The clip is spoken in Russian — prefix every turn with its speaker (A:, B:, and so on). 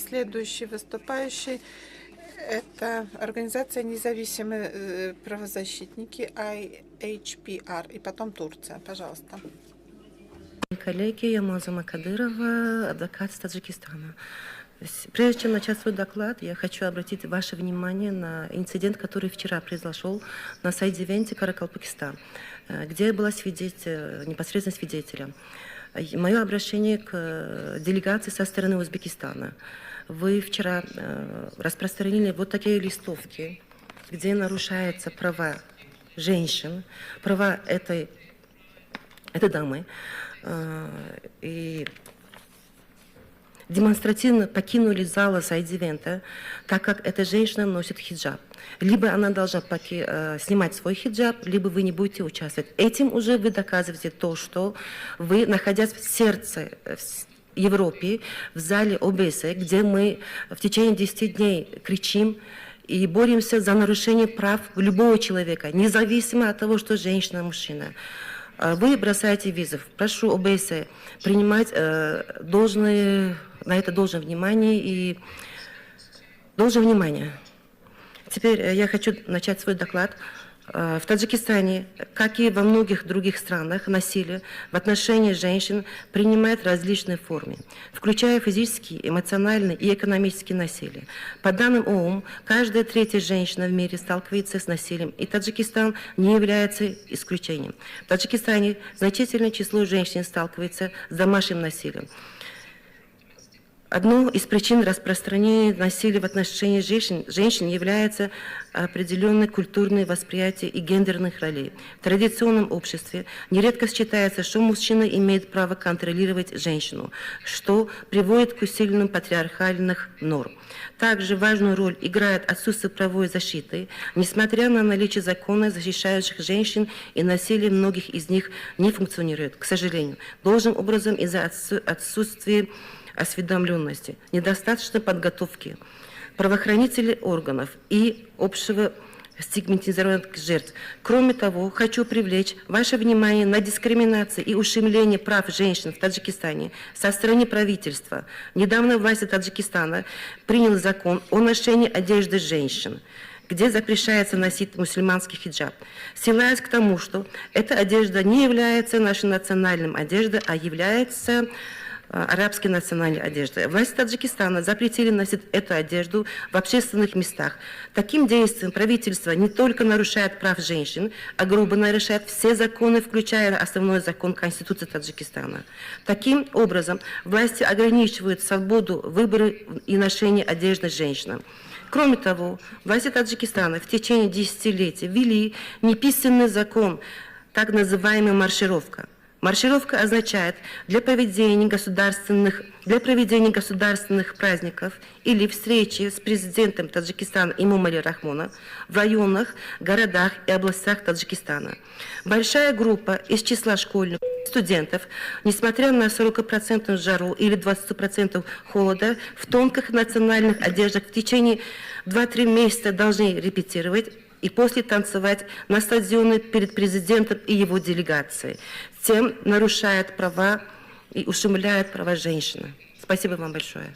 A: Следующий выступающий – это организация «Независимые правозащитники» IHPR, и потом Турция. Пожалуйста.
B: Коллеги, я Мазума Кадырова, адвокат из Таджикистана. Прежде чем начать свой доклад, я хочу обратить ваше внимание на инцидент, который вчера произошел на сайд-ивенте Каракалпакистан, где я была непосредственно свидетелем. Мое обращение к делегации со стороны Узбекистана. Вы вчера распространили вот такие листовки, где нарушаются права женщин, права этой дамы, и демонстративно покинули зал сайд-ивента, так как эта женщина носит хиджаб. Либо она должна снимать свой хиджаб, либо вы не будете участвовать. Этим уже вы доказываете то, что вы, находясь в сердце Европы, в зале ОБСЕ, где мы в течение 10 дней кричим и боремся за нарушение прав любого человека, независимо от того, что женщина, мужчина. Вы бросаете вызов. Прошу ОБСЕ принимать на это должное внимание. Теперь я хочу начать свой доклад. В Таджикистане, как и во многих других странах, насилие в отношении женщин принимает различные формы, включая физические, эмоциональные и экономические насилие. По данным ООН, каждая третья женщина в мире сталкивается с насилием, и Таджикистан не является исключением. В Таджикистане значительное число женщин сталкивается с домашним насилием. Одной из причин распространения насилия в отношении женщин является определенное культурное восприятие и гендерных ролей. В традиционном обществе нередко считается, что мужчина имеет право контролировать женщину, что приводит к усилению патриархальных норм. Также важную роль играет отсутствие правовой защиты. Несмотря на наличие законов, защищающих женщин, и насилие многих из них не функционирует, к сожалению. Должным образом из-за отсутствия осведомленности, недостаточной подготовки правоохранителей органов и общего стигматизирования жертв. Кроме того, хочу привлечь ваше внимание на дискриминацию и ущемление прав женщин в Таджикистане со стороны правительства. Недавно власти Таджикистана приняли закон о ношении одежды женщин, где запрещается носить мусульманский хиджаб, ссылаясь к тому, что эта одежда не является нашей национальной одеждой, а является арабской национальной одежды. Власти Таджикистана запретили носить эту одежду в общественных местах. Таким действием правительство не только нарушает прав женщин, а грубо нарушает все законы, включая основной закон Конституции Таджикистана. Таким образом, власти ограничивают свободу выбора и ношения одежды женщинам. Кроме того, власти Таджикистана в течение десятилетий ввели неписанный закон, так называемая маршировка. Маршировка означает для проведения государственных праздников или встречи с президентом Таджикистана Эмомали Рахмона в районах, городах и областях Таджикистана. Большая группа из числа школьников, студентов, несмотря на 40% жару или 20% холода, в тонких национальных одеждах в течение 2-3 месяца должны репетировать и после танцевать на стадионе перед президентом и его делегацией. Тем нарушает права и ущемляет права женщины. Спасибо вам большое.